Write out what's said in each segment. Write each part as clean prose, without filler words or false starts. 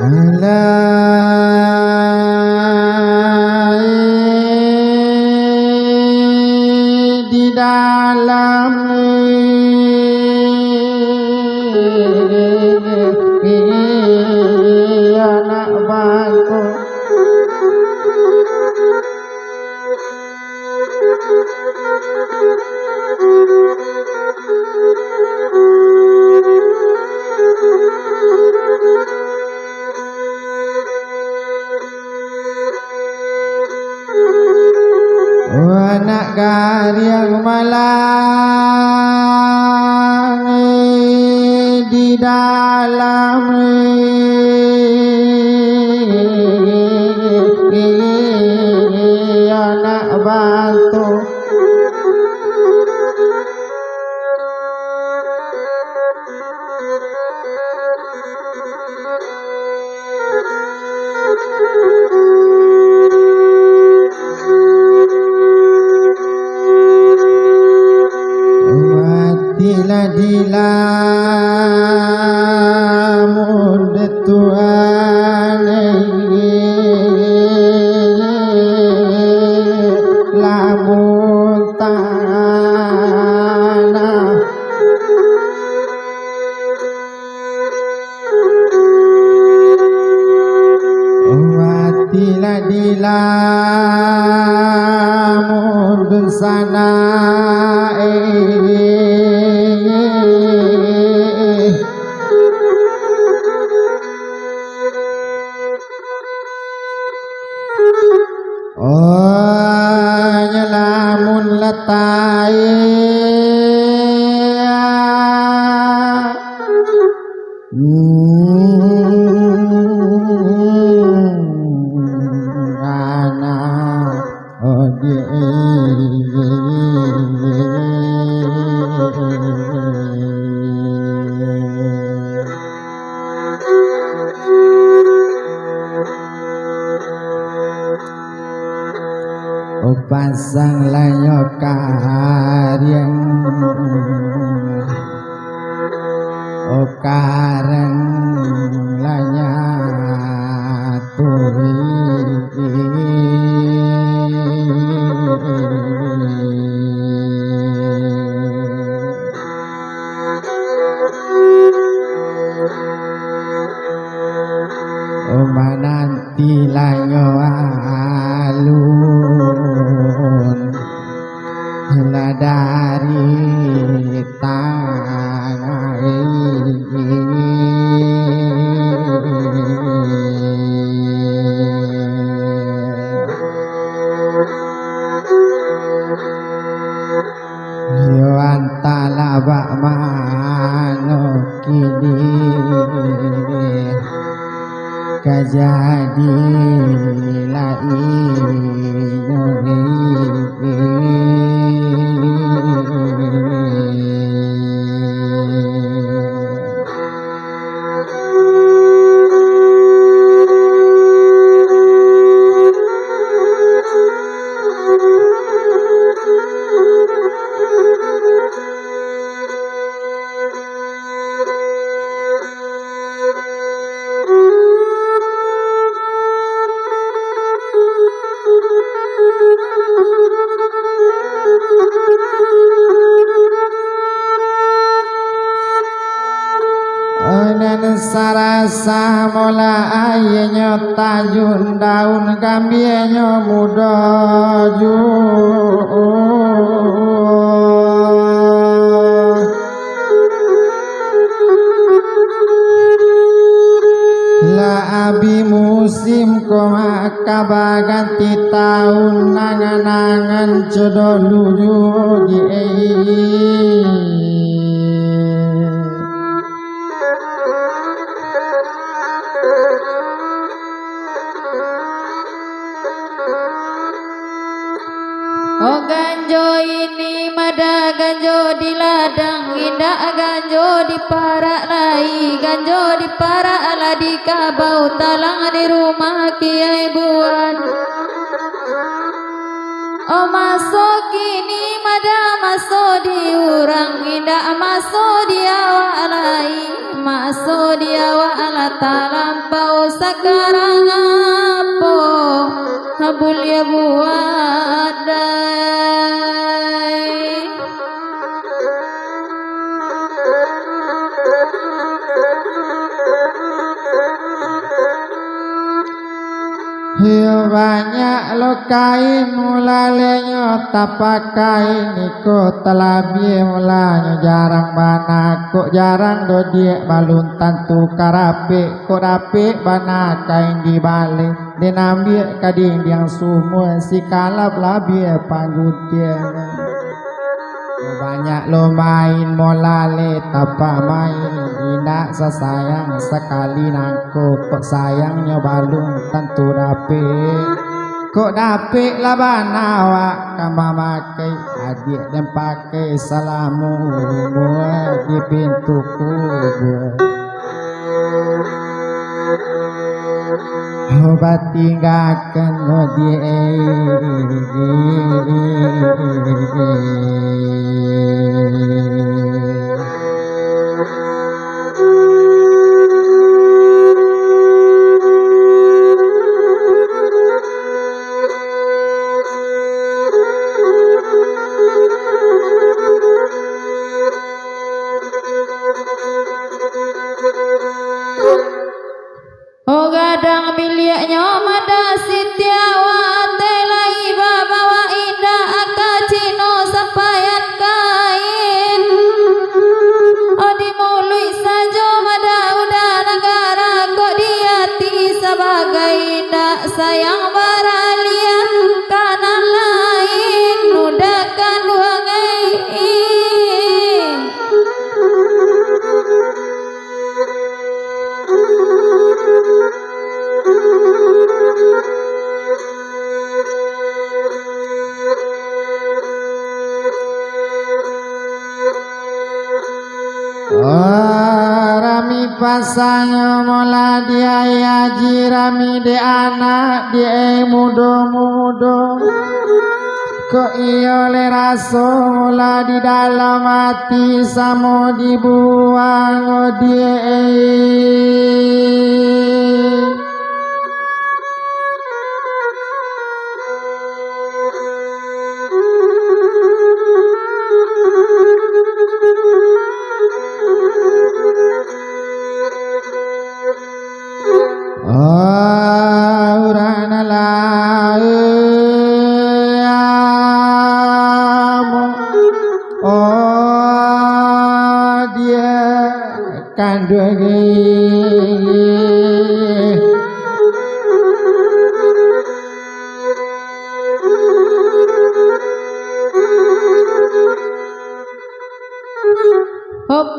di dalam anak bangku anak gariang malang di dalam anak batu dila mundet Tuhan lamun tanah watila dila mundet sana nyelamun letai anak pasang layo karyang karang lanya turi mananti layo alun dari tangan yo antala bak mano kini kajadi lai sarasa mola ayenyo tajun daun kambienyo muda ju la abi musim koma kabaganti tahun nangan-nangan jodoh luju di oh ganjo ini mada ganjo di ladang indah ganjo di parak lai ganjo di parak ala di kabau talang di rumah kiai buan Oh masuk kini mada masuk di urang indah masuk dia walai masuk dia wala talampau sekarang apa habul ya buat dai. Hiu banyak lo kain mulalenya tapakai niko telabi mulanya jarang bana kok jarang do dia balun tantu karape kok rape bana kain di balik dinambil kading yang semua si kalap labi panggutian banyak lo main molale tapak main tidak sesayang sekali nangko kok sayangnya balung tentu dapet kok dapet lah banawa kama makai adik dan pakai salamu buat di pintuku obat tinggalkan dia Oh gadang biliaknya mada sitiawa telai bawa indah akacino sampayan kain. Oh di mulut saja mada udah negara kok diati sebagai indah sayang baralia kanan lain nudakan wangai. Rami pasang mola dia yaji rami de anak dia mudo-mudo kok iyo le raso mola di dalam hati samo dibuang dia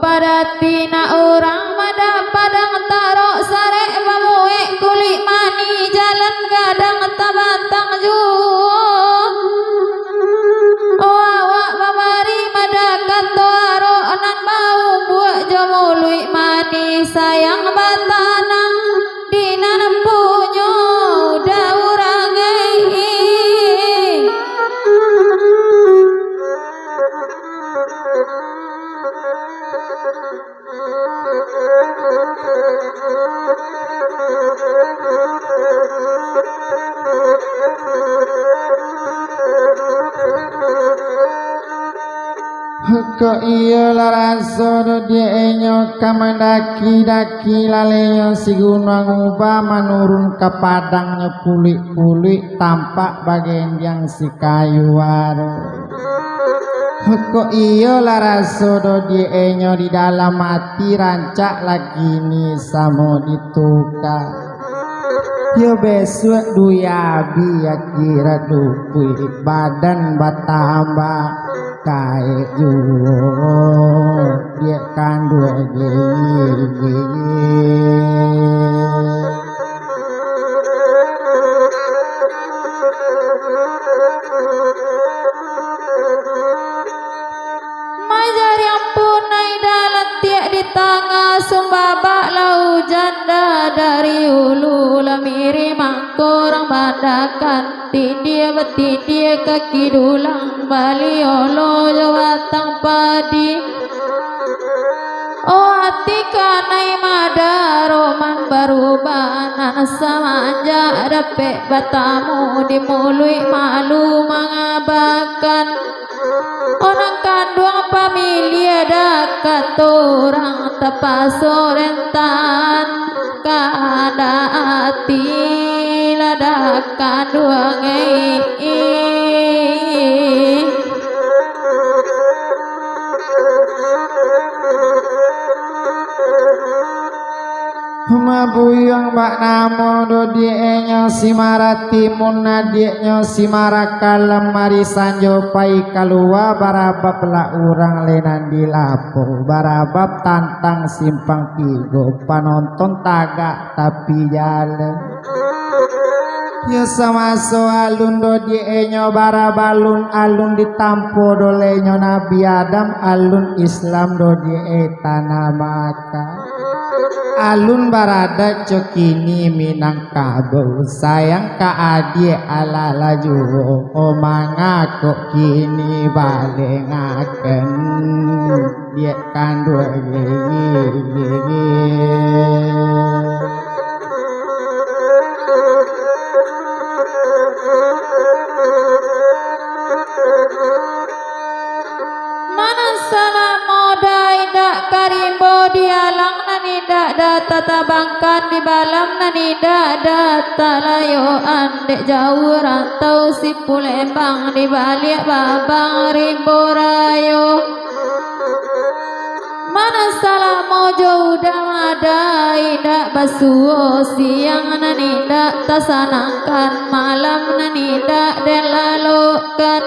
Padatina orang mada padang tarok sarek bamuek kulit mani jalan gadang tabantang juo. Oh awak mamari mada kanto aro anan bau buat jomului mani sayang batanang dinan punyo udah urangai. Kok iya laraso dia enyo kamandaki-daki lalenyo si gunung ubah menurun ke padangnya pulik-pulik tampak bagian yang si kayu waru. Kok iya laraso dia enyo di dalam hati rancak lagi ni samo ditukar. Yo besok duyabi ya kira dupui badan batambah kayak juo dia kan dua gigi. Majari ampun nai dalam tiak di tengah sumbabak lau janda dari hulu kamiri mangkurang badakan tidia betidia kaki dulang baliolo jawatang padi oh hati kanai madaroman barubana samanja dapet batamu dimului malu mengabakan orang kandung pamilia dekat orang tapaso rentan kada hati ladakan duangai Mabuyang bak namo do dienyo simarati munna dienyo simarakalam mari sanjo pai kalua barabab la urang lenan di lapo barabab tantang simpang tigo panonton tagak tapi jalan ya sama so alun do dienyo barabalun alun ditampo do lenyo Nabi Adam alun Islam do die tanah maka alun barada cokini minangkabau sayang ka adie ala laju omanga kok kini balengaken dia kandu gigi karimbo dialang nanida data tabangkan di balam nanida data layo andek jauh rantau si Pulembang di balik babang rimbo rayo mana salah mojo udah madai dak basuo siang nanida tasanangkan malam nanida dan lalokan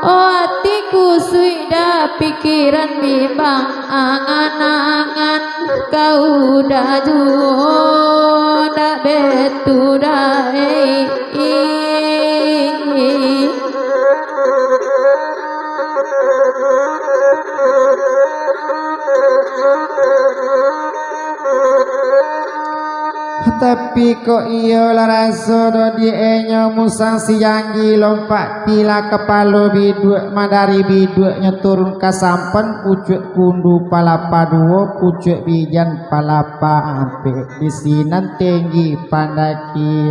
oh hatiku sudah pikiran bimbang angan-angan kau dah juo dah betu dah tapi kok iyo laraso do dienyo musang sianggi lompat tila kepalo biduk madari biduknya turun kasampan pucuk kundu palapa duo pucuk bijan palapa ampe di sinan tinggi pandaki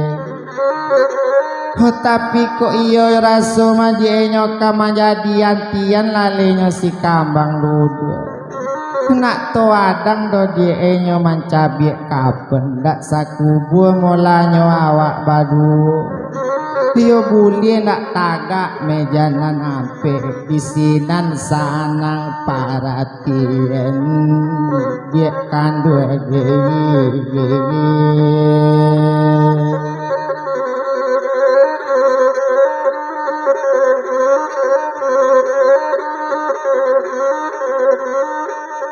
tapi kok iyo raso ma dienyo kamajadian tian lalenya si kambang dudu nak to adang do dienyo mancabik kapen dak sakubu molanyo awak badu tio buli nak tagak mejanan ampe disinan sanang paratien dia kandu gigi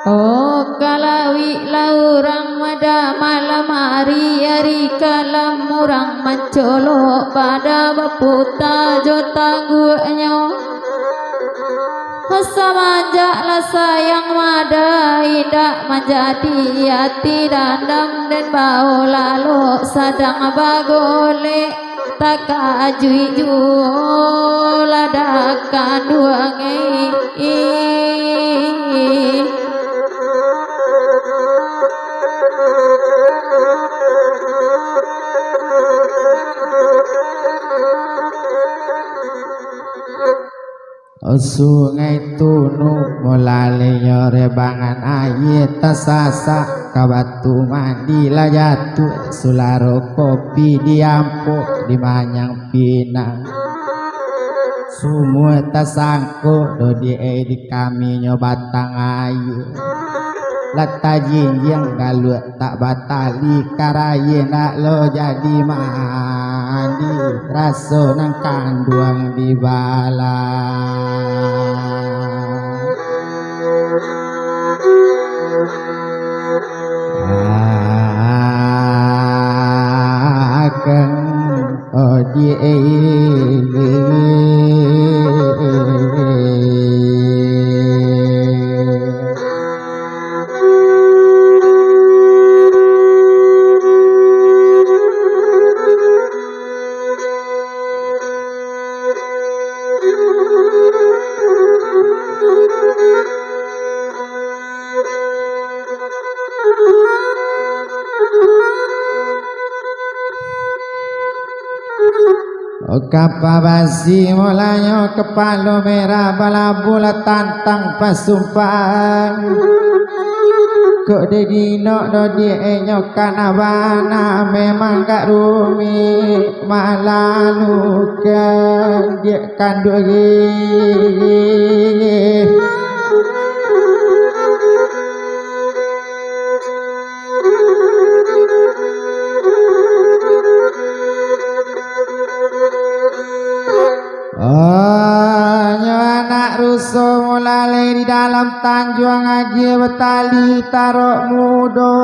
oh kalawi laurang mada malam hari kalam murang mencolo pada baputa jota guanya Samanja lah sayang mada tidak menjadi hati dandam dan bau lalu sadang bagole tak ajui ladakan duangai sungai tunu mulale nyore bangan aye tasasa kabatu mandi lajatu sularo kopi diampo di manyang pinang semua tasangko do di kami nyobatang ayu lata jinjang galu tak batali karaye nak lo jadi mandi raso nang kanduang di bala akan odi Kapabasi mulanya kepala merah balabula tantang pasumpah kok de dino do die nyokan abana memang gak rumi malalu kan dia kandugi anak rusuh mulai di dalam tanjuang aja betali tarok mudo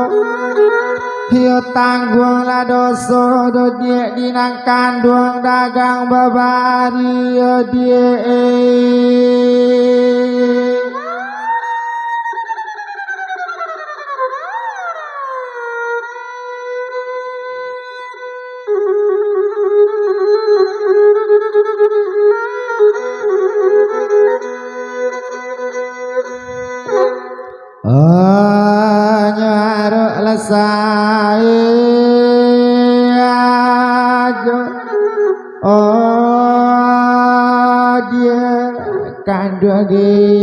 hiyo tangguang la doso do dia dinang kanduang dagang babari yo dia nyaruk lesai aja dia kandugi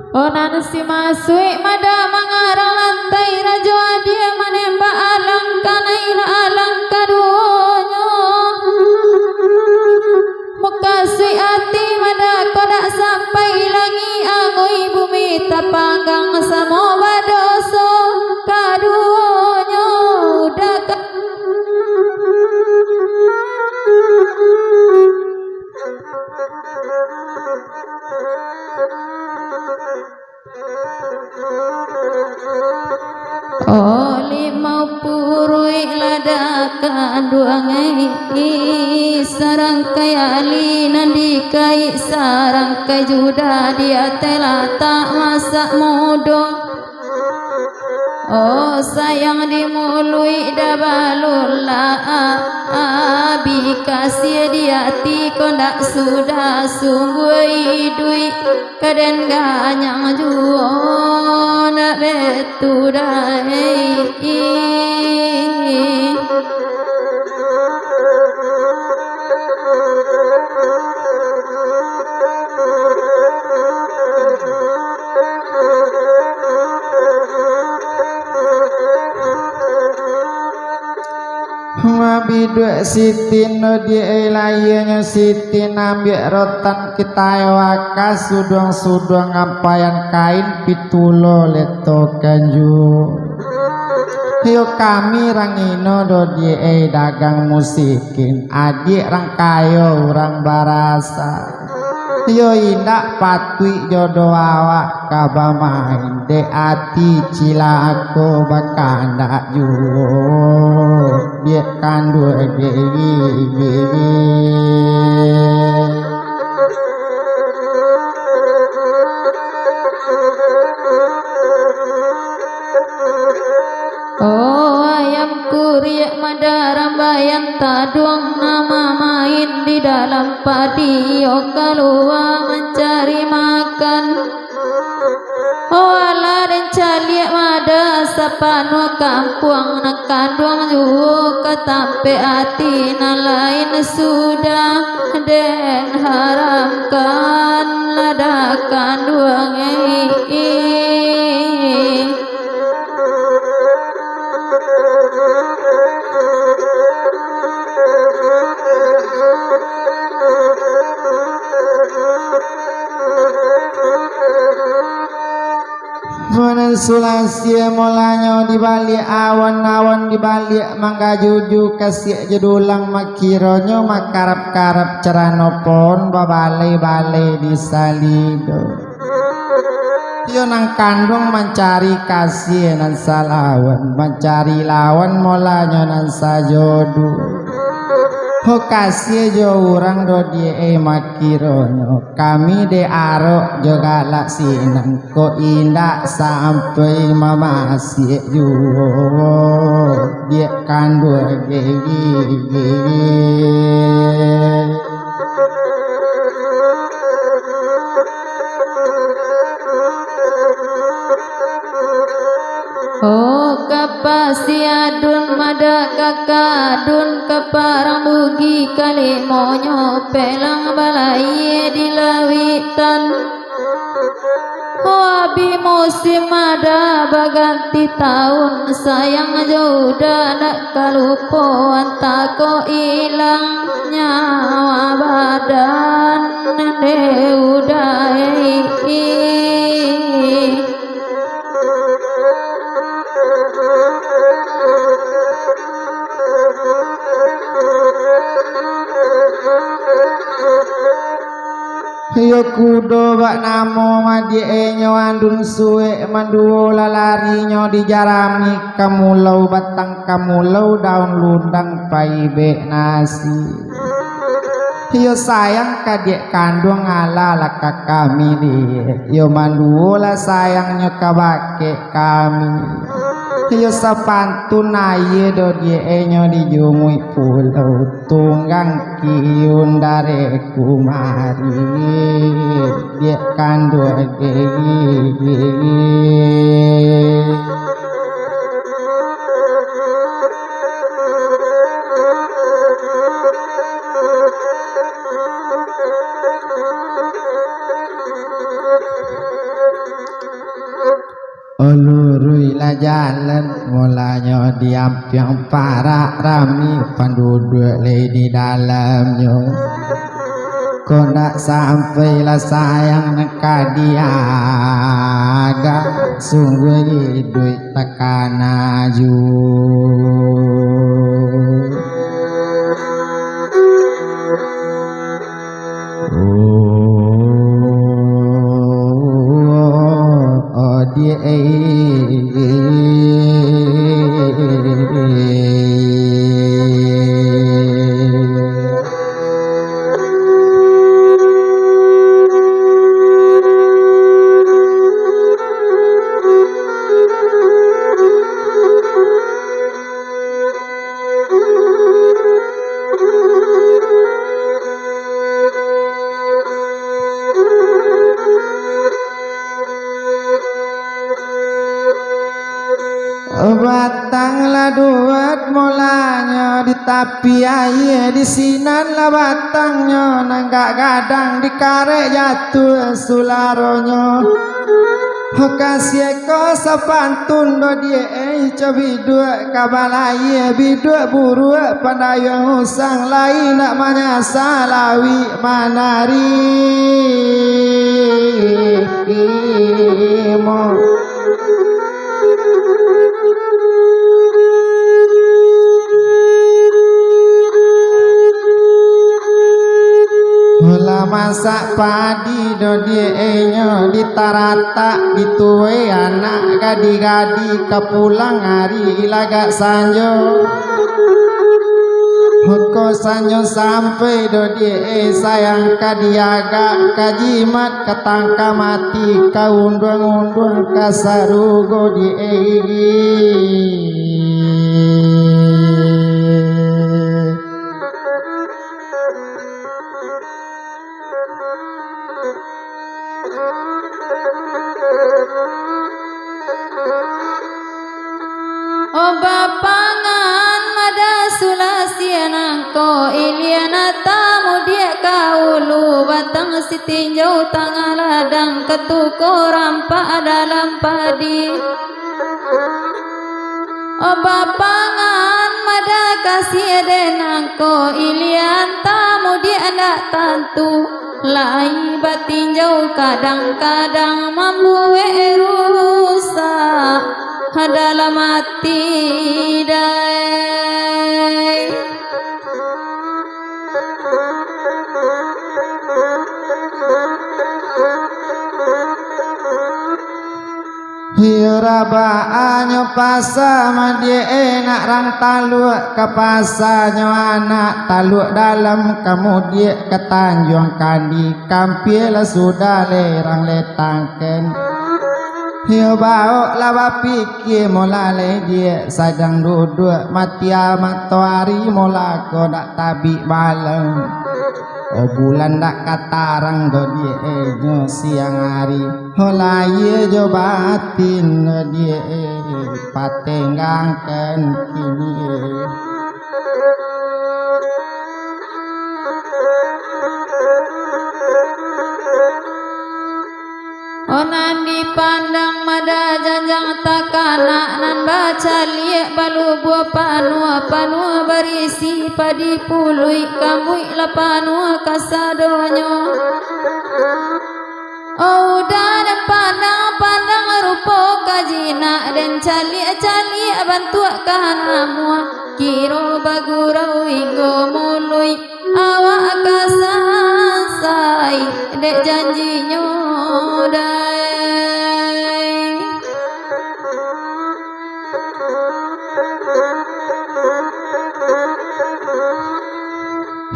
Onan si masui mada mangarang lantai rajo dia menembak alang kanaila alang kadunya mukasui ati mada kodak sampai langi angoi bumi tapanggang samo badoso kadunya udah limau purui ladakan duangai sarangkai ali nandikai sarangkai juda dia telata masa mudo sayang dimului dabalullah abi kasih di hati kondak sudah sungguh dui kaden ganyang juo nak betu dai biduk siti no die layanya siti nambik rotan kita waka sudong ngampayan kain pitulo leto kanju hiyo kami rangino do die dagang musikin adik rang kayo orang barasa yo indak patui jodoh awak kaba main de ati cila aku bakanda juo dia kandu gigi ayam kuriak madaram bayan taduang nama main di dalam padi keluar mencari makan ala dan caliak mada sapano kampung nakan duang juo ketampe hati lain sudah den haramkan ladakan duang Sulasi mulanya dibalik awan-awan dibalik mangga juju kasih jedulang makironyo makarap-karap ceranopon babalai-balai di salido yo nang kandung mencari kasih nan salawan mencari lawan mulanya nan sajodu kasih jo orang do die makironyo kami de arok juga laksinan ko indah sampai mama si juo dia kandu gigi kepasi adun mada kakadun keparang bugi kali monyo pelang balai dilawitan Wabi musim ada baganti tahun sayang jodoh nak kalupo antako ilang nyawa badan deudai Yo kudo bak namo madie nyo andun suwe manduo lalari nyo dijarami kamulau batang kamulau daun lundang paibe nasi yo sayang kadek kandung ala laka kami di yo manduo la sayangnya kabake kami yo sapantun aye do die nyo dijumui pulau tunggang kiun dari kumari dia kandung Ulurui la jalan mulanya diampiang para rami penduduk di dalamnya kau nak sampai lah sayang neka diaga sungguh duit tekan aju batang la duat mulanya di tapi aye di sinan la batangnya nanggak gadang di kare jatuh sularonyo kasih ko sapantun do die cobi dua kabalaye bidua buru pandayang usang lain nak manyasa lawi manari mo Mula masak padi do dienyo ditarata dituwe anak gadi-gadi kepulang hari ilagak sanjo Hoko sanyo sampai do die sayang kadiaga kajimat ketangka mati kaundang-undang kasarugo die Bapangan mada sulasiana ko iliana tamu dia kaulu batang sitinjau tangah ladang ketuko rampak dalam padi bapangan mada kasih denang ko ilian tamu dia ndak tantu lai batinjau kadang-kadang mampu rusak adalah mati dai Hirabaanyo pasa madie enak rang taluk ke pasanyo anak taluk dalam kemudian ke Tanjung Kandi kampiela sudah lerang letangken Hiu bau lawa pikir mola le dia sedang duduk mati matahari mola ko dak tabik malam. Oh bulan dak katarang do dia nyo siang hari. Hola ye jo batin dia patenggangkan kini. Onan dipandang mada janjang takana nan baca liek balu buah panua berisi padi pului kambui la panua kasadonyo. Oh dan pandang rupo kajina dan cali bantu kahanamua kiro bagurau inggo mului awak kasasai dek janjinya dai.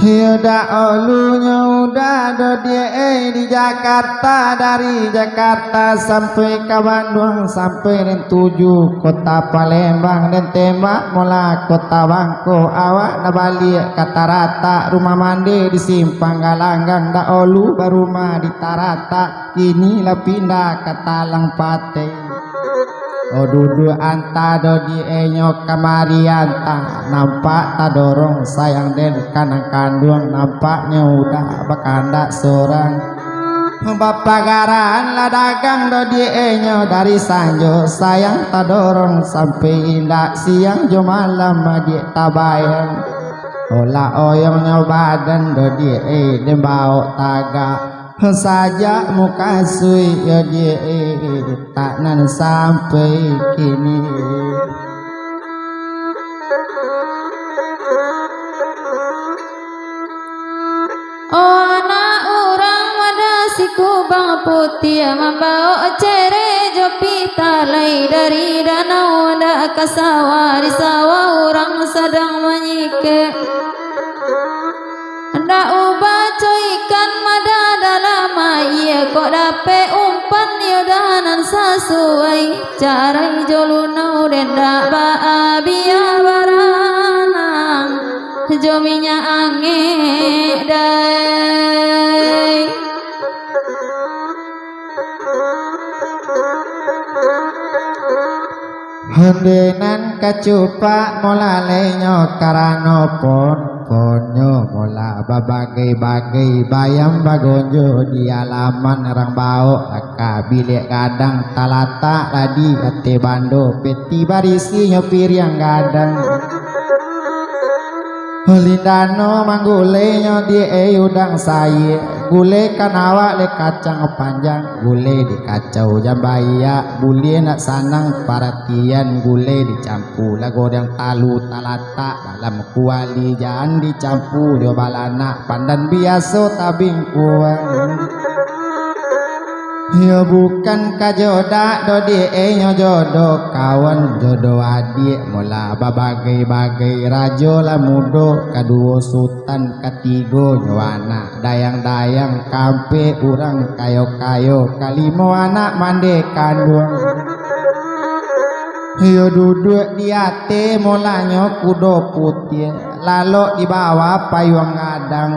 Hiuda olunya udah do dia di Jakarta, dari Jakarta sampai ke Bandung, sampai dan tuju kota Palembang dan tembak mola kota Bangko. Awak na balik kata rata rumah mandi di simpang Galanggang, da olu barumah di Tarata, kini lah pindah ke Talang Pate. Oh duduk anta do di enyo kamari anta, nampak tak dorong sayang den kanang kandung, nampaknya udah bakanda seorang. Bapagaran lah dagang do di enyo dari sanjo, sayang tak dorong sampai indak siang jo malam di tabayang. Olah oyongnya badan do di dem bau taga. Saja muka sui ya dia tak nan sampai kini. Oh anak orang wada si kubang putih membawa cere jopi talai dari danau ada ke sawah, di sawah orang sedang menyike. Ndak ubah ikan mada dalam air kok dape umpan yodanan sesuai cara jolunau dan dak baabia baranang jominya angin dai. Hendenan kacupak mola lenyo karano ponyo mola babagai-bagai bayam bagonjo di alaman orang bau laka bilik kadang talata ladi ate bando peti barisi nyopir yang gadang. Lindano manggule nyo di udang saye, gule kanawa le kacang panjang, gule di kacau jambaya, bule nak sanang perhatian, gule dicampu lagu yang talu talata dalam kuali jangan dicampu jo balana pandan biasa tabing kuang. Yo bukan kajodak do di nyo jodoh kawan jodoh adik mola babagai-bagai rajo lah mudo kedua sultan ketigo nyowana dayang-dayang kampe urang kayo-kayo kalimo anak mande kandung. Yo duduk di ate molanyo kudo putih lalu di bawah payung ngadang.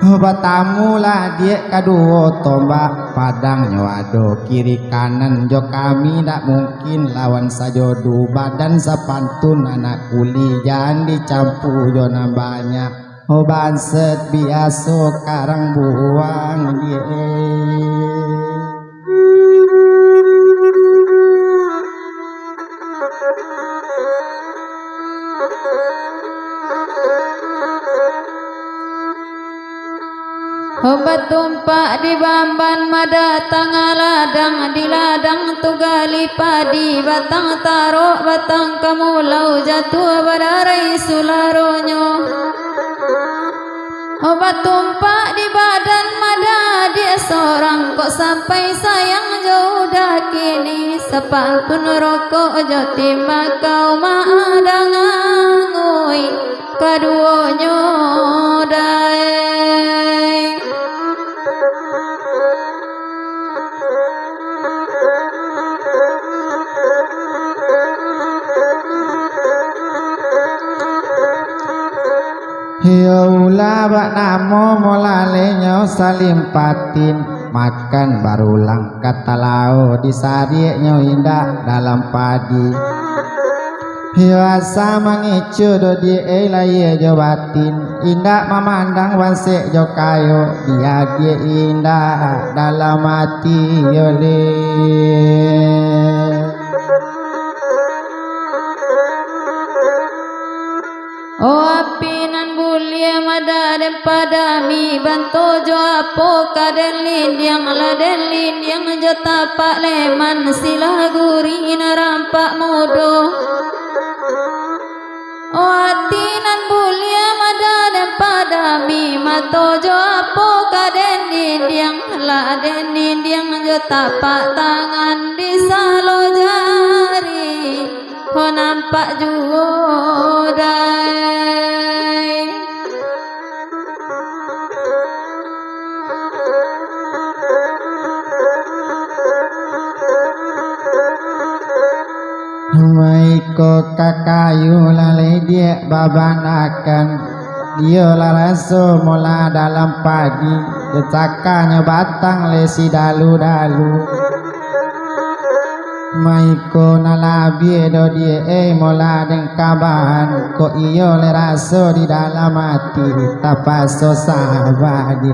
Batamu lah dia kaduo tombak padang nyawado kiri kanan jo kami tak mungkin lawan sajodu badan sapantun anak kuli jangan dicampu jo banyak banset biasa karang buang dia. Obat tumpak di bamban mada tangah ladang, di ladang tugali padi batang tarok batang kamulau jatuh badarai sularonyo. Obat tumpak di badan mada dia seorang kok sampai sayang jauh dah kini sepantun rokok jati makau maadangangui kaduonyo dai. bak namo molalenya salim patin makan barulang kata lau disarieknya indah dalam padi hiwasa mengicu do di elaya jo batin indah memandang wasek jo kayo dia indah dalam hati yole. Oh api nan bulia madaden padami bantu jo apo kaden lindiang laden lindiang jo tapak leman sila guri narampak mudo. Oh ati nan bulia madaden padami mato jo apo kaden lindiang laden lindiang jo tapak tangan di salo jari ho nampak judai. Maiko kakayu lalai dia babanakan dia laraso mola dalam padi decakanya batang lesi dalu-dalu maiko nalabi do dia mola deng kabahan ko iyo leraso di dalam hati tapaso sahabat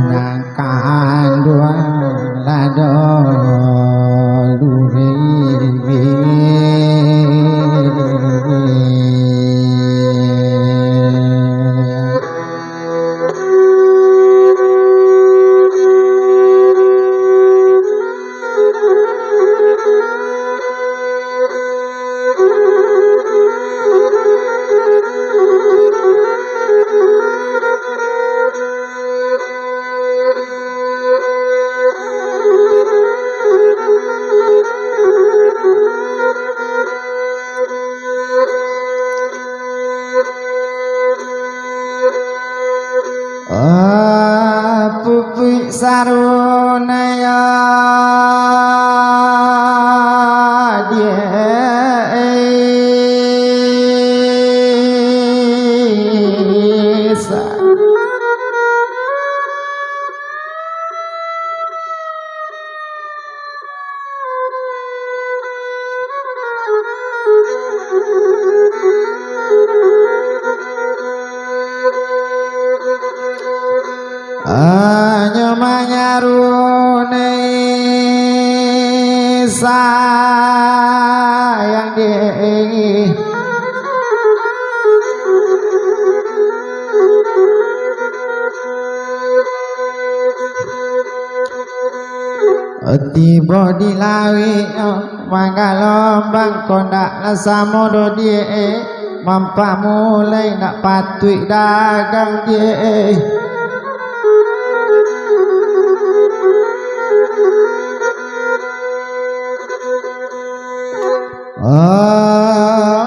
nangkaan dua lado lure Pupi sarunaya desa hanya menyarune sayang dia tiba di lawi mangalombang kondak lasamodo dia mampa mulai nak patui dagang dia oh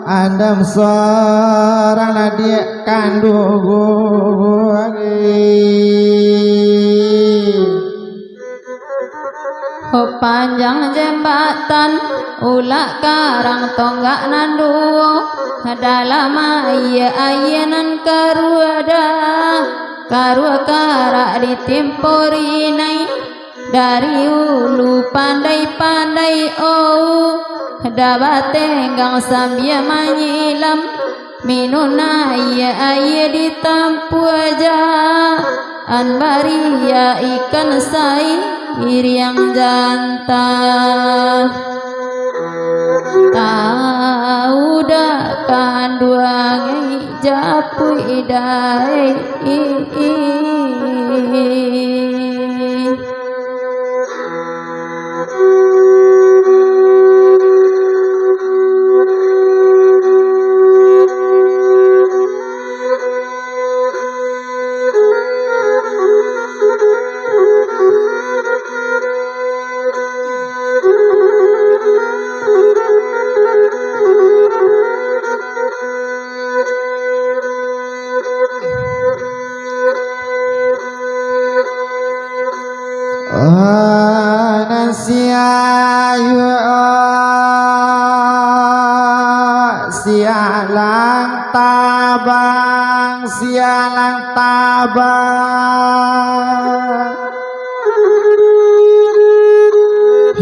andam seorang dia kandung oh panjang jembatan ulak karang tonggak nanduo dalam ayanan karuada karua karak ditimpori nai dari ulu pandai-pandai oh dapat tenggang sambil menyilam minuna iya ditampu aja anbaria ikan sai yang jantan tahu dah kanduang japu idai sialang tabang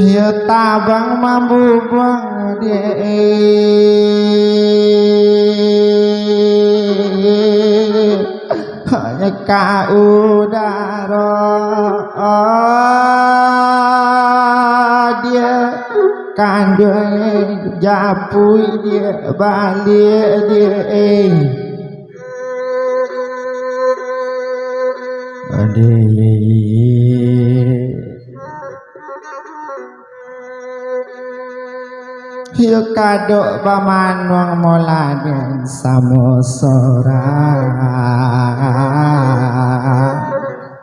ya tabang mampu buang dia hanya ka udara dia kandung japui dia balik dia hiyo kadok pamanwang moladen samosora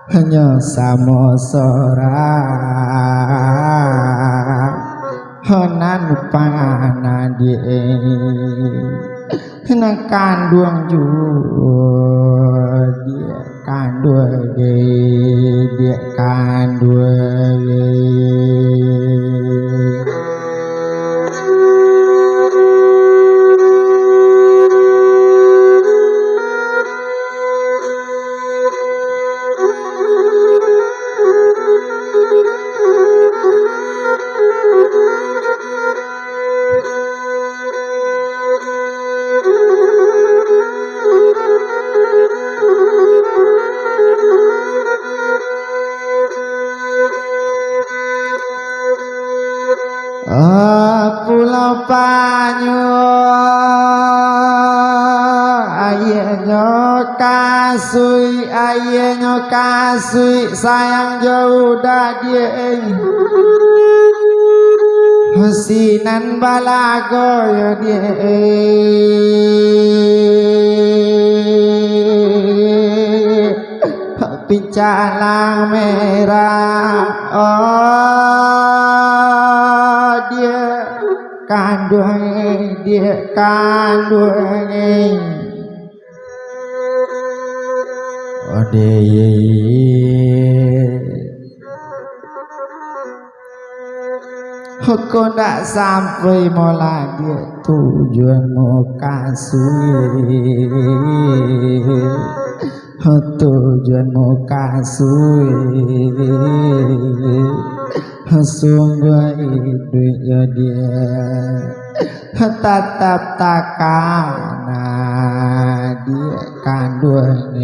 hanya samosora hanan panganan dia hena kandung dia kandung dia kandung pulau Panyu ayenyo kasui sayang jauh dah dia hasinan balago ya dia pincalang merah dia kandung kau tak sampai mola dia tujuanmu kasui tujuanmu kasui sungguh hidupnya dia tetap takana dia kandungnya